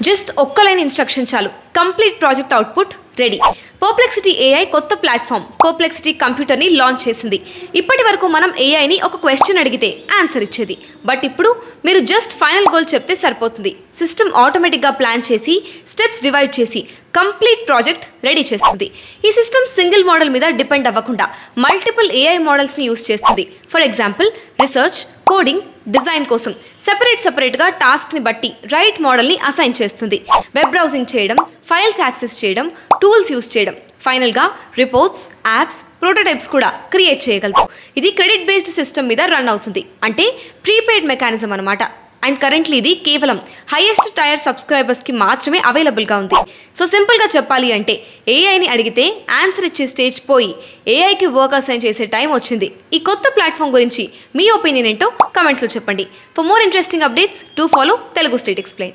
Just ఒక్క line instruction చాలు, complete project output ready. Perplexity AI కొత్త ప్లాట్ఫామ్ పర్ప్లెక్సిటీ కంప్యూటర్ని లాంచ్ చేసింది. ఇప్పటి వరకు మనం ఏఐని ఒక క్వశ్చన్ అడిగితే ఆన్సర్ ఇచ్చేది. బట్ ఇప్పుడు మీరు జస్ట్ ఫైనల్ గోల్ చెప్తే సరిపోతుంది. సిస్టమ్ ఆటోమేటిక్గా ప్లాన్ చేసి స్టెప్స్ డివైడ్ చేసి కంప్లీట్ ప్రాజెక్ట్ రెడీ చేస్తుంది. ఈ సిస్టమ్ సింగిల్ మోడల్ మీద డిపెండ్ అవ్వకుండా మల్టిపుల్ ఏఐ మోడల్స్ని యూస్ చేస్తుంది. For example research, coding, design కోసం సెపరేట్గా టాస్క్ని బట్టి రైట్ మోడల్ని అసైన్ చేస్తుంది. వెబ్ బ్రౌజింగ్ చేయడం, ఫైల్స్ యాక్సెస్ చేయడం, టూల్స్ యూస్ చేయడం, ఫైనల్గా రిపోర్ట్స్, యాప్స్, ప్రోటోటైప్స్ కూడా క్రియేట్ చేయగలదు. ఇది క్రెడిట్ బేస్డ్ సిస్టమ్ మీద రన్ అవుతుంది, అంటే ప్రీపెయిడ్ మెకానిజం అనమాట. అండ్ కరెంట్లీ ఇది కేవలం హైయెస్ట్ టైర్ సబ్స్క్రైబర్స్కి మాత్రమే అవైలబుల్గా ఉంది. సో సింపుల్గా చెప్పాలి అంటే ఏఐని అడిగితే ఆన్సర్ ఇచ్చే స్టేజ్ పోయి ఏఐకి వర్క్ అసైన్ చేసే టైం వచ్చింది. ఈ కొత్త ప్లాట్ఫామ్ గురించి మీ ఒపీనియన్ ఏంటో కమెంట్స్లో చెప్పండి. For more interesting updates do follow Telugu state explain.